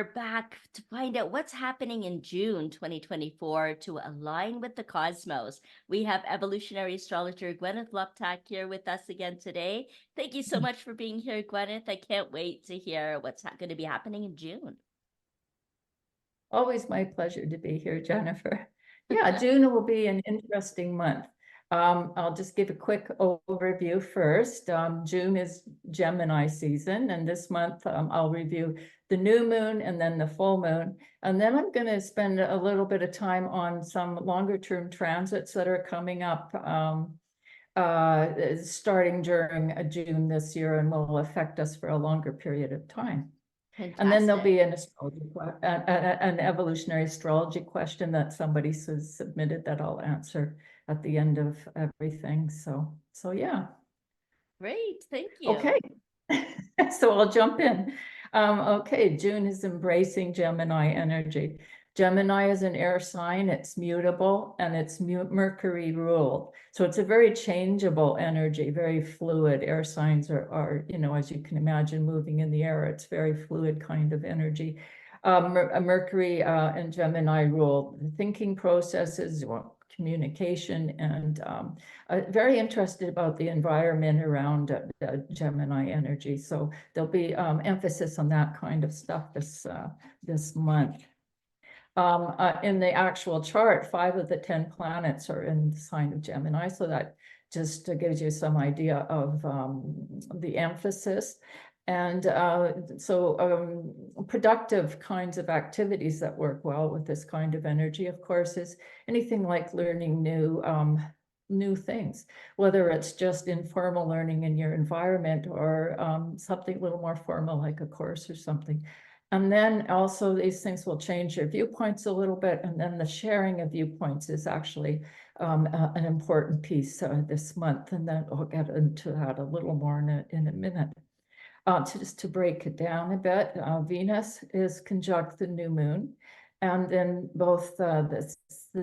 we're back to find out what's happening in June 2024 to align with the cosmos. We have evolutionary astrologer Gwenyth Luptak here with us again today. Thank you so much for being here, Gwenyth. I can't wait to hear what's going to be happening in June. Always my pleasure to be here, Jennifer. Yeah, June will be an interesting month. I'll just give a quick overview first. June is Gemini season, and this month I'll review the new moon and then the full moon. And then I'm going to spend a little bit of time on some longer term transits that are coming up starting during June this year and will affect us for a longer period of time. Fantastic. And then there'll be an astrology, an evolutionary astrology question that somebody submitted that I'll answer at the end of everything. So yeah. Great, thank you. Okay, so I'll jump in. Okay, June is embracing Gemini energy. Gemini is an air sign, it's mutable, and it's Mercury ruled. So it's a very changeable energy, very fluid. Air signs are, you know, as you can imagine, moving in the air. It's very fluid kind of energy. Mercury and Gemini rule the thinking processes, communication, and very interested about the environment around Gemini energy. So there'll be emphasis on that kind of stuff this month. In the actual chart, 5 of the 10 planets are in the sign of Gemini, so that just gives you some idea of the emphasis. And productive kinds of activities that work well with this kind of energy, of course, is anything like learning new things, whether it's just informal learning in your environment or something a little more formal like a course or something. And then also these things will change your viewpoints a little bit. And then the sharing of viewpoints is actually an important piece this month. And then I'll get into that a little more in a minute. Just to break it down a bit, Venus is conjunct the new moon. And then both the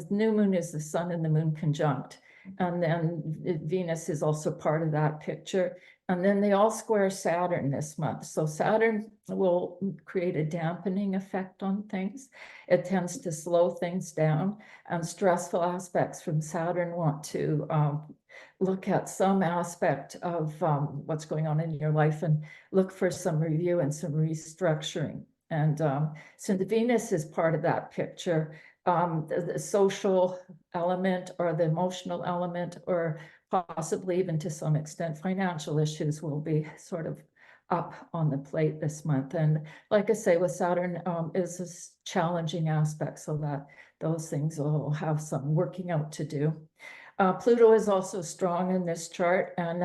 new moon is the sun and the moon conjunct. And then Venus is also part of that picture. And then they all square Saturn this month. So Saturn will create a dampening effect on things. It tends to slow things down, and stressful aspects from Saturn want to look at some aspect of what's going on in your life and look for some review and some restructuring. And so the Venus is part of that picture. The social element or the emotional element, or possibly even to some extent financial issues, will be sort of up on the plate this month. And like I say, with Saturn is this challenging aspect, so that those things will have some working out to do. Pluto is also strong in this chart, and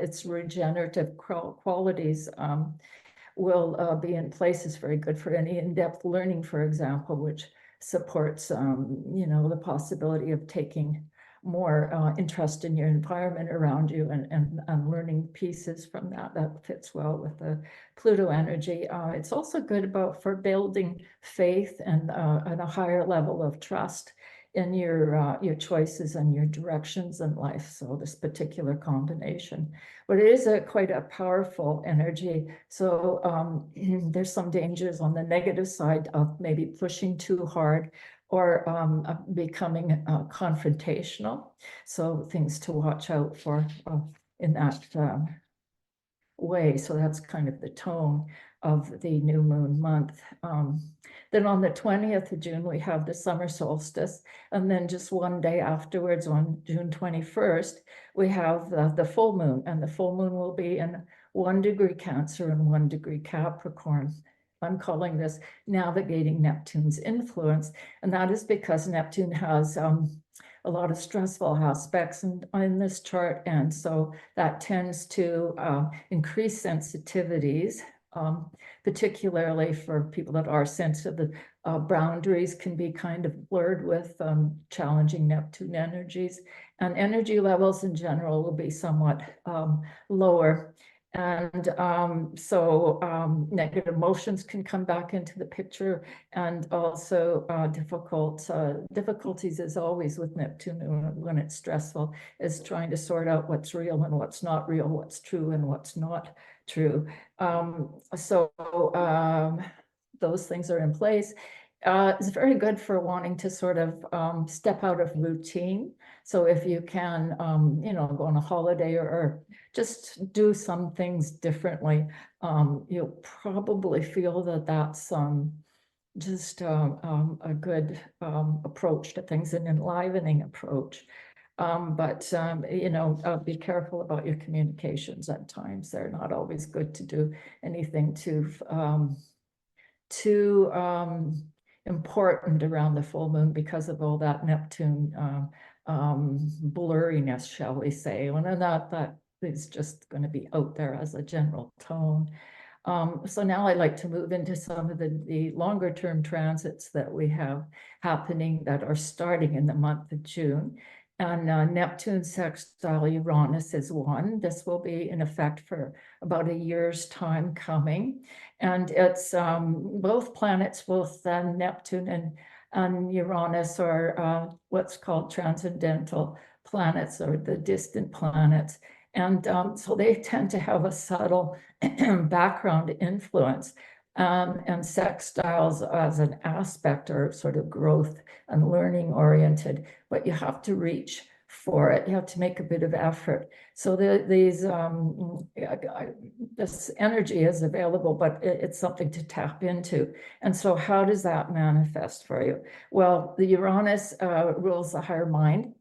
its regenerative qualities will be in place. Is very good for any in-depth learning, for example, which supports you know, the possibility of taking more interest in your environment around you and learning pieces from that. That fits well with the Pluto energy. It's also good for building faith and a higher level of trust in your choices and your directions in life. So this particular combination, but it is quite a powerful energy. So there's some dangers on the negative side of maybe pushing too hard or becoming confrontational. So things to watch out for in that way. So that's kind of the tone of the new moon month. Then on the 20th of June, we have the summer solstice. And then just one day afterwards, on June 21st, we have the full moon. And the full moon will be in 1 degree Cancer and 1 degree Capricorn. I'm calling this navigating Neptune's influence. And that is because Neptune has a lot of stressful aspects in this chart. And so that tends to increase sensitivities, particularly for people that are sensitive. Boundaries can be kind of blurred with challenging Neptune energies, and energy levels in general will be somewhat lower. And so negative emotions can come back into the picture, and also difficulties as always with Neptune when it's stressful is trying to sort out what's real and what's not real, what's true and what's not true. those things are in place. It's very good for wanting to sort of step out of routine. So if you can, go on a holiday or just do some things differently, you'll probably feel that that's just a good approach to things, an enlivening approach. Be careful about your communications at times. They're not always good to do anything too important around the full moon because of all that Neptune blurriness, shall we say. And that is just going to be out there as a general tone. So now I'd like to move into some of the longer term transits that we have happening that are starting in the month of June. And Neptune sextile Uranus is one. This will be in effect for about a year's time coming. And it's both planets, both Neptune and Uranus are what's called transcendental planets, or the distant planets. And so they tend to have a subtle background influence. And sextiles as an aspect are sort of growth and learning oriented, but you have to reach for it. You have to make a bit of effort. So this energy is available, but it's something to tap into. And so how does that manifest for you? Well, the Uranus rules the higher mind.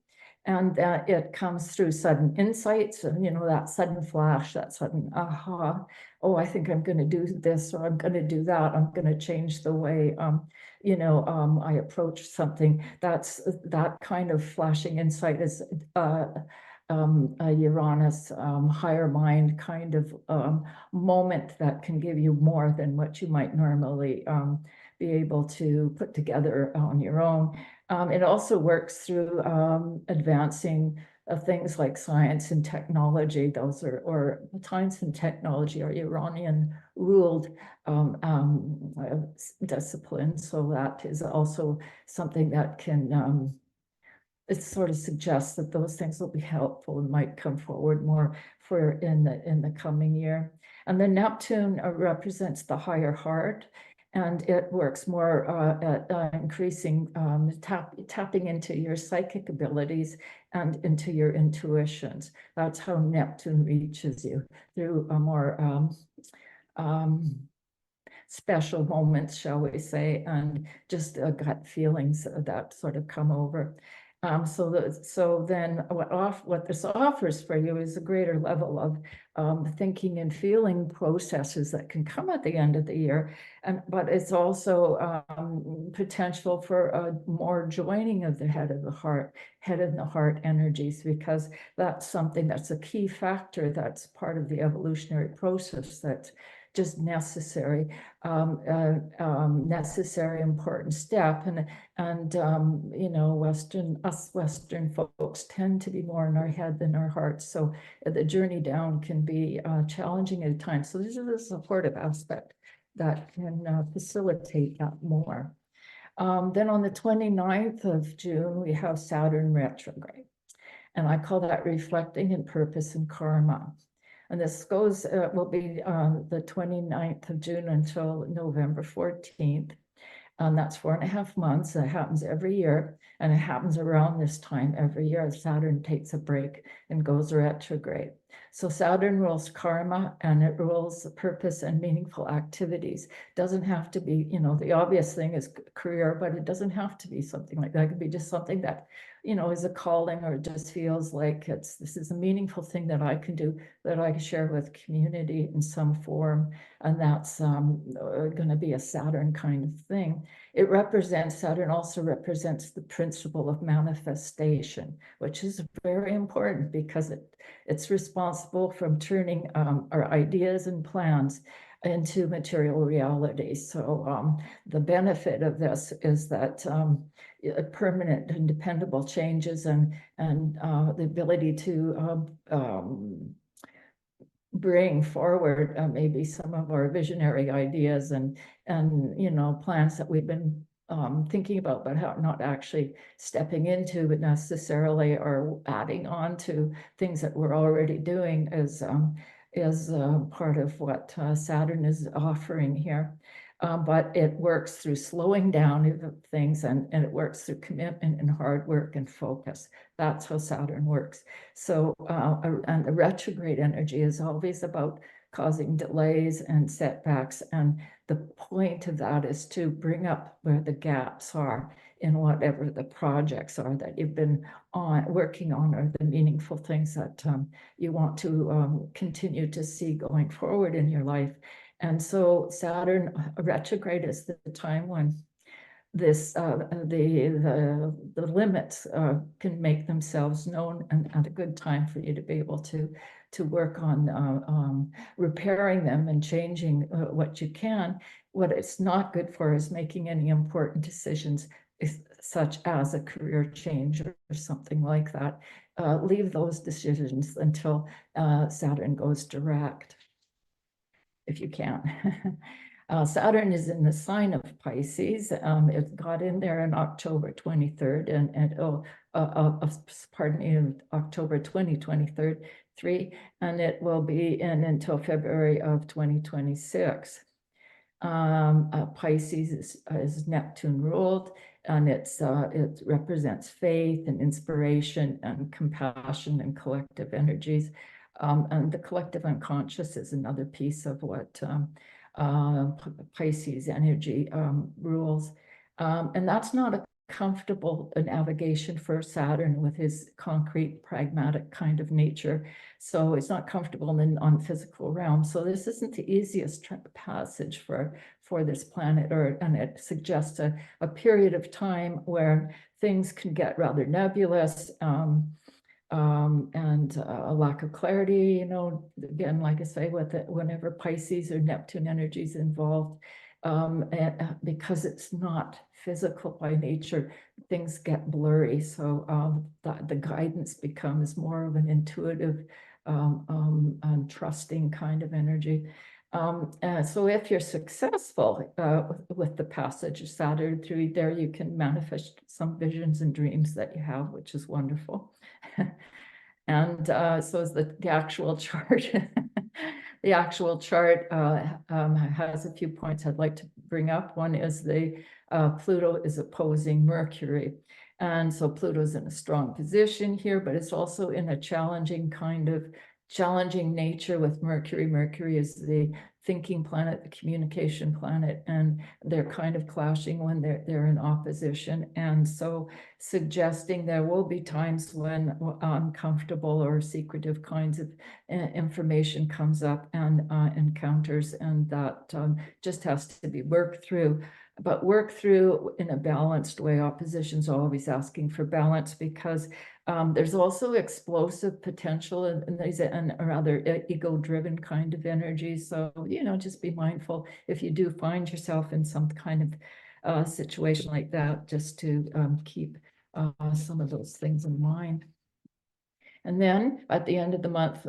And it comes through sudden insights and, that sudden flash, that sudden aha. Oh, I think I'm going to do this, or I'm going to do that. I'm going to change the way, I approach something. That's that kind of flashing insight is a Uranus higher mind kind of moment that can give you more than what you might normally be able to put together on your own. It also works through advancing things like science and technology. Those or science and technology are Uranian ruled disciplines. So that is also something that can, it sort of suggests that those things will be helpful and might come forward more for in the coming year. And then Neptune represents the higher heart. And it works more at increasing, tapping into your psychic abilities and into your intuitions. That's how Neptune reaches you, through a more special moments, shall we say, and just gut feelings that sort of come over. So then what this offers for you is a greater level of thinking and feeling processes that can come at the end of the year. But it's also potential for more joining of the head and the heart energies, because that's something that's a key factor. That's part of the evolutionary process that's just necessary, important step. And Western folks tend to be more in our head than our hearts. So the journey down can be challenging at times. So this is a supportive aspect that can facilitate that more. Then on the 29th of June, we have Saturn retrograde. And I call that reflecting in purpose and karma. And this will be the 29th of June until November 14th. And that's 4.5 months. That happens every year. And it happens around this time every year. Saturn takes a break and goes retrograde. So Saturn rules karma, and it rules purpose and meaningful activities. Doesn't have to be, the obvious thing is career, but it doesn't have to be something like that. It could be just something that, is a calling, or just feels like this is a meaningful thing that I can do, that I can share with community in some form. And that's going to be a Saturn kind of thing. Saturn also represents the principle of manifestation, which is very important because it's responsible from turning our ideas and plans into material reality. So the benefit of this is that permanent and dependable changes and the ability to bring forward maybe some of our visionary ideas and plans that we've been thinking about, but not actually stepping into, but necessarily, or adding on to things that we're already doing is part of what Saturn is offering here. but it works through slowing down things, and it works through commitment and hard work and focus. That's how Saturn works. So, and the retrograde energy is always about causing delays and setbacks. And the point of that is to bring up where the gaps are in whatever the projects are that you've been working on, or the meaningful things that you want to continue to see going forward in your life. And so Saturn retrograde is the time when this the limits can make themselves known, and a good time for you to be able to work on repairing them and changing what you can. What it's not good for is making any important decisions, such as a career change or something like that. Leave those decisions until Saturn goes direct, if you can. Saturn is in the sign of Pisces. It got in there on October 23rd, pardon me, October 2023, and it will be in until February of 2026. Pisces is Neptune ruled, and it represents faith and inspiration and compassion and collective energies. And the collective unconscious is another piece of what Pisces energy rules. And that's not a comfortable navigation for Saturn with his concrete, pragmatic kind of nature. So it's not comfortable on physical realm. So this isn't the easiest passage for this planet, and it suggests a period of time where things can get rather nebulous, and a lack of clarity, again, like I say, whenever Pisces or Neptune energy is involved, because it's not physical by nature, things get blurry. So the guidance becomes more of an intuitive and trusting kind of energy. So if you're successful with the passage of Saturn through there, you can manifest some visions and dreams that you have, which is wonderful. And so is the actual chart. The actual chart has a few points I'd like to bring up. One is the Pluto is opposing Mercury. And so Pluto's in a strong position here, but it's also in a challenging nature with Mercury. Mercury is the thinking planet, the communication planet, and they're kind of clashing when they're in opposition. And so suggesting there will be times when uncomfortable or secretive kinds of information comes up and encounters, and that just has to be worked through. But work through in a balanced way. Opposition's always asking for balance, because there's also explosive potential and rather ego-driven kind of energy. So, just be mindful if you do find yourself in some kind of situation like that, just to keep some of those things in mind. And then at the end of the month,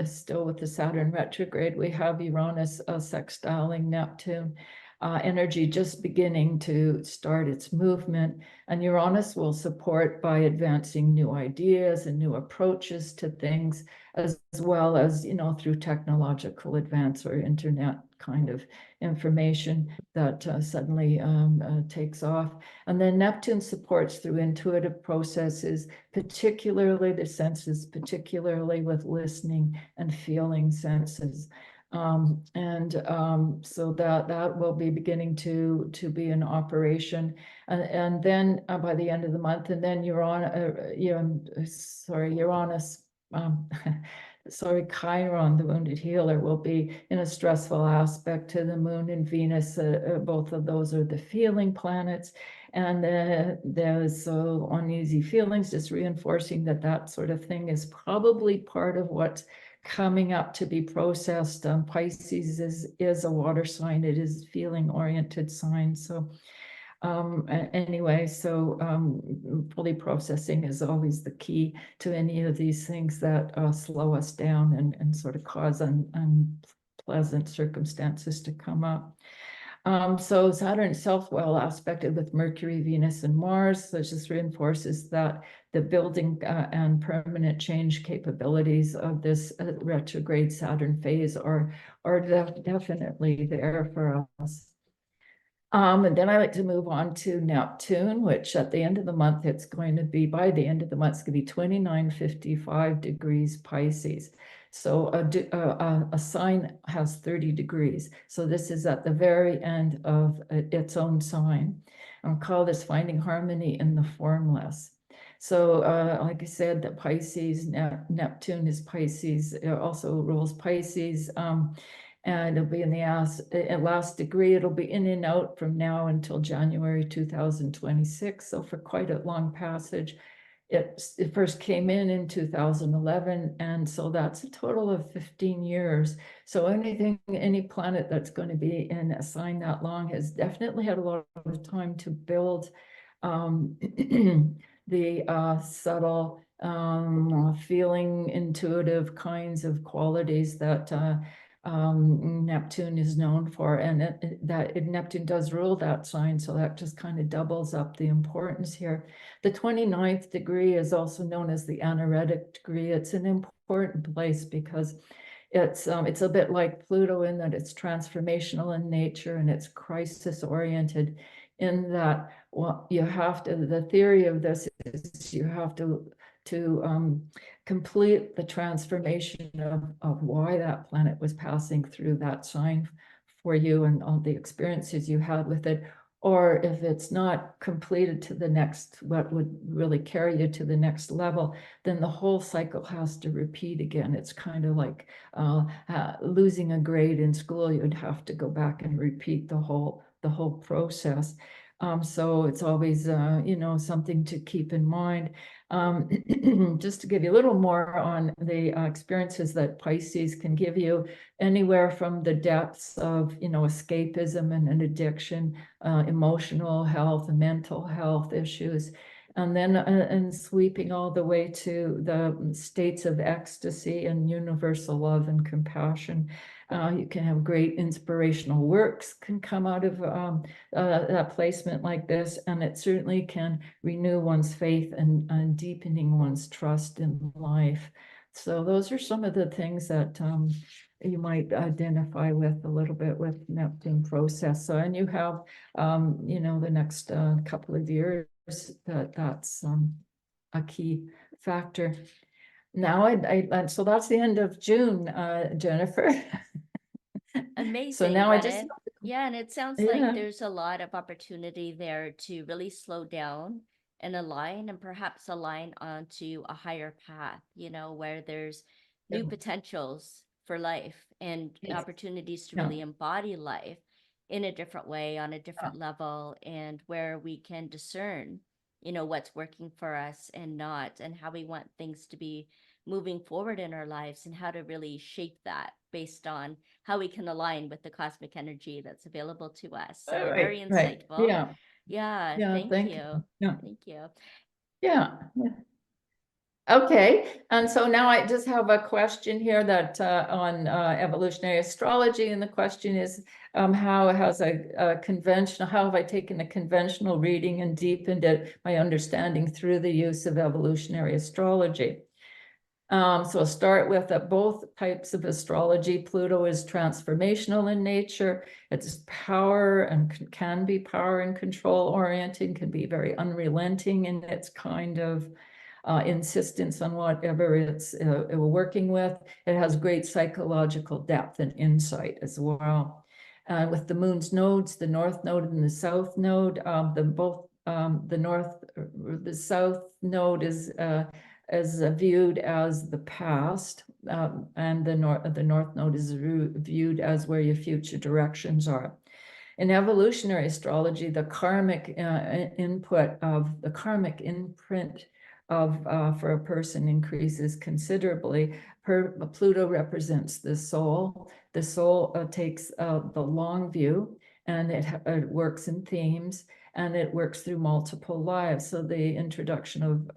still with the Saturn retrograde, we have Uranus sextiling Neptune. Energy just beginning to start its movement, and Uranus will support by advancing new ideas and new approaches to things, as well as, through technological advance or internet kind of information that suddenly takes off. And then Neptune supports through intuitive processes, particularly the senses, particularly with listening and feeling senses. So that will be beginning to be in operation, and then by the end of the month, and then Uranus, Chiron, the wounded healer, will be in a stressful aspect to the moon and Venus. Both of those are the feeling planets, and there's uneasy feelings, just reinforcing that sort of thing is probably part of what's coming up to be processed. Pisces is a water sign. It is feeling oriented sign. So anyway, fully processing is always the key to any of these things that slow us down and sort of cause unpleasant circumstances to come up. So Saturn itself, well aspected with Mercury, Venus, and Mars, so it just reinforces that the building and permanent change capabilities of this retrograde Saturn phase are definitely there for us. And then I like to move on to Neptune, which at the end of the month, it's going to be, by the end of the month, it's going to be 2955 degrees Pisces. So a sign has 30 degrees. So this is at the very end of its own sign. I'll call this finding harmony in the formless. So like I said, the Pisces, Neptune is Pisces, it also rules Pisces. And it'll be in the last degree. It'll be in and out from now until January 2026. So for quite a long passage. It first came in 2011, and so that's a total of 15 years. So any planet that's going to be in a sign that long has definitely had a lot of time to build the subtle feeling, intuitive kinds of qualities that Neptune is known for, and Neptune does rule that sign, so that just kind of doubles up the importance here. The 29th degree is also known as the anaretic degree. It's an important place because it's a bit like Pluto in that it's transformational in nature and it's crisis oriented, in that you have to, the theory of this is you have to complete the transformation of why that planet was passing through that sign for you and all the experiences you had with it. Or if it's not completed to the next, what would really carry you to the next level, then the whole cycle has to repeat again. It's kind of like losing a grade in school. You'd have to go back and repeat the whole process. So it's always, something to keep in mind. Just to give you a little more on the experiences that Pisces can give you, anywhere from the depths of, escapism and an addiction, emotional health and mental health issues, and then and sweeping all the way to the states of ecstasy and universal love and compassion. You can have great inspirational works can come out of a placement like this, and it certainly can renew one's faith and deepening one's trust in life. So those are some of the things that you might identify with a little bit with Neptune process. So, and you have, the next couple of years that's a key factor. Now, so that's the end of June, Jennifer. Amazing, So now I just, Gwyneth. Yeah, and it sounds like yeah, there's a lot of opportunity there to really slow down and align, and perhaps align onto a higher path, where there's new potentials for life and yeah, opportunities to yeah, really embody life in a different way, on a different level, and where we can discern, what's working for us and not, and how we want things to be moving forward in our lives, and how to really shape that based on how we can align with the cosmic energy that's available to us. So very right, insightful. yeah, Yeah, yeah, thank thank you, you. yeah, Thank you. yeah. Okay, and so now I just have a question here that on evolutionary astrology, and the question is, how has how have I taken a conventional reading and deepened my understanding through the use of evolutionary astrology? So I'll start with that both types of astrology. Pluto is transformational in nature. It's power and can be power and control oriented, can be very unrelenting in its kind of insistence on whatever it's working with. It has great psychological depth and insight as well. With the moon's nodes, the north node and the south node, the south node is viewed as the past, and the north node is viewed as where your future directions are. In evolutionary astrology, the karmic imprint for a person increases considerably. Pluto represents the soul. The soul takes the long view, and it works in themes, and it works through multiple lives. So the introduction of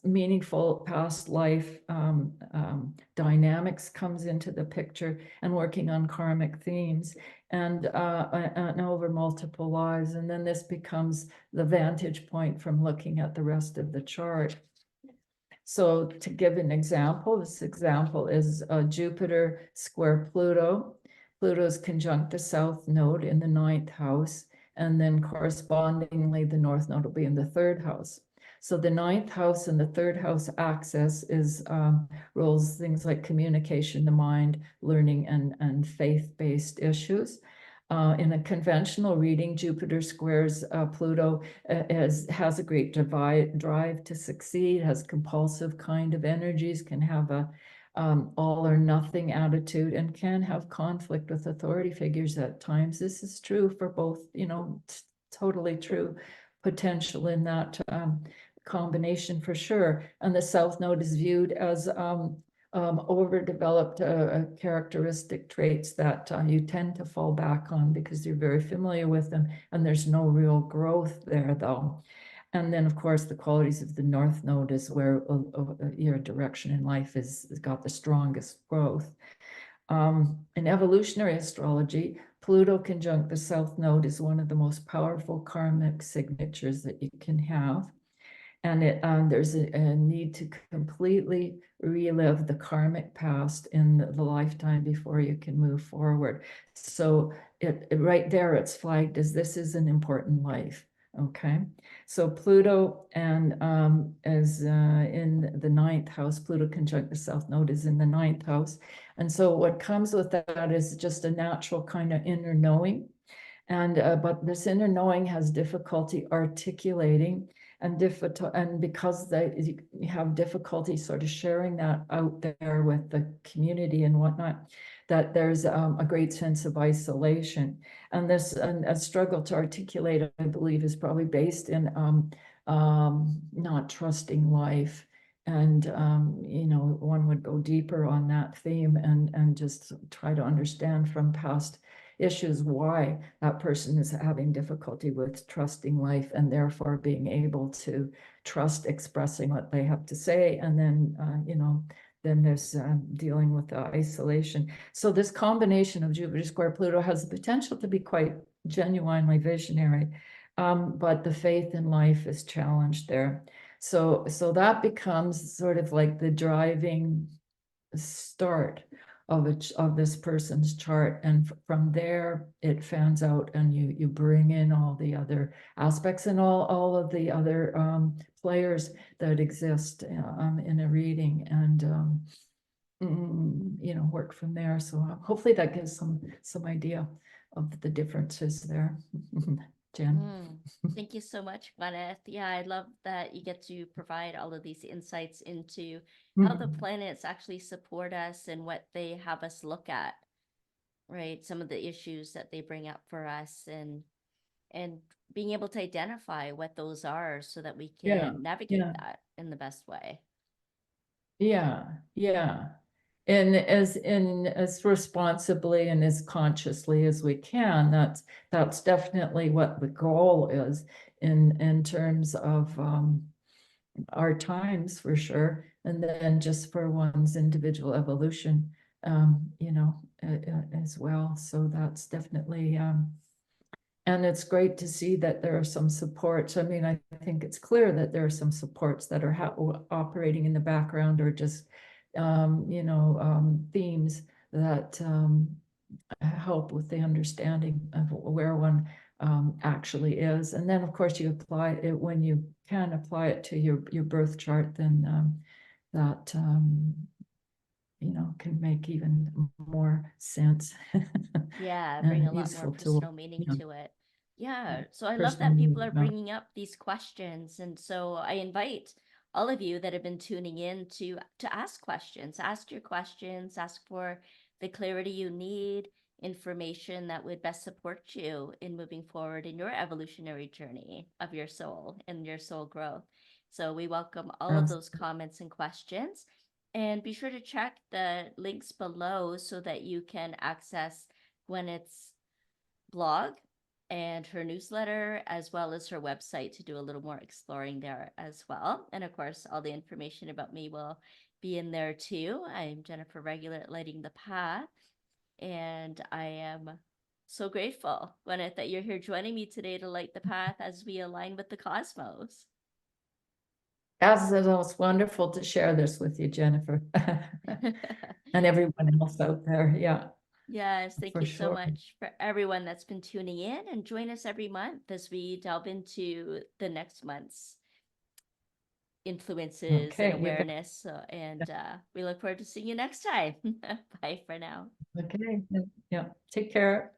meaningful past life dynamics comes into the picture, and working on karmic themes and over multiple lives. And then this becomes the vantage point from looking at the rest of the chart. So to give an example, this example is Jupiter square Pluto. Pluto's conjunct the south node in the 9th house, and then correspondingly, the north node will be in the 3rd house. So the 9th house and the 3rd house axis is rules things like communication, the mind, learning, and faith-based issues. In a conventional reading, Jupiter squares Pluto has a great drive to succeed, has compulsive kind of energies, can have a all or nothing attitude, and can have conflict with authority figures at times. This is true for both, totally true potential in that combination for sure. And the South Node is viewed as overdeveloped characteristic traits that you tend to fall back on because you're very familiar with them, and there's no real growth there though. And then, of course, the qualities of the North Node is where your direction in life has got the strongest growth. In evolutionary astrology, Pluto conjunct the South Node is one of the most powerful karmic signatures that you can have. And there's a need to completely relive the karmic past in the lifetime before you can move forward. So right there, it's flagged as this is an important life. Okay, so Pluto and is in the 9th house. Pluto conjunct the South Node is in the 9th house. And so what comes with that is just a natural kind of inner knowing. And but this inner knowing has difficulty articulating, and because you have difficulty sort of sharing that out there with the community and whatnot, that there's a great sense of isolation. And this a struggle to articulate, I believe, is probably based in not trusting life. And one would go deeper on that theme and just try to understand from past issues why that person is having difficulty with trusting life, and therefore being able to trust expressing what they have to say. And then then there's dealing with the isolation. So this combination of Jupiter square Pluto has the potential to be quite genuinely visionary, but the faith in life is challenged there. So that becomes sort of like the driving start of this person's chart, and from there it fans out, and you bring in all the other aspects and all of the other players that exist in a reading, and work from there. So hopefully that gives some idea of the differences there. Jen. Thank you so much, Gwenyth. Yeah, I love that you get to provide all of these insights into how the planets actually support us and what they have us look at, right? Some of the issues that they bring up for us, and being able to identify what those are so that we can navigate that in the best way. Yeah. And as responsibly and as consciously as we can. That's definitely what the goal is in terms of our times, for sure, and then just for one's individual evolution, as well. So that's definitely and it's great to see that there are some supports. I mean, I think it's clear that there are some supports that are operating in the background, or just themes that help with the understanding of where one actually is. And then, of course, you apply it when you can apply it to your birth chart. Then that can make even more sense. Yeah, bring And a lot more useful personal tool. meaning to it. Yeah, so I love Personal that people are meaning, bringing up these questions, and so I invite all of you that have been tuning in to ask questions, ask your questions, ask for the clarity you need, information that would best support you in moving forward in your evolutionary journey of your soul and your soul growth. So we welcome all of those comments and questions, and be sure to check the links below so that you can access Gwenyth's blog and her newsletter, as well as her website, to do a little more exploring there as well. And of course, all the information about me will be in there too. I'm Jennifer Regular at Lighting the Path, and I am so grateful, Gwenyth, that you're here joining me today to light the path as we align with the cosmos. As it was wonderful to share this with you, Jennifer, and everyone else out there. Yeah. Yes, thank for you so sure. much for everyone that's been tuning in, and join us every month as we delve into the next month's influences and Okay, you got, awareness. We look forward to seeing you next time. Bye for now. okay, yeah, take care.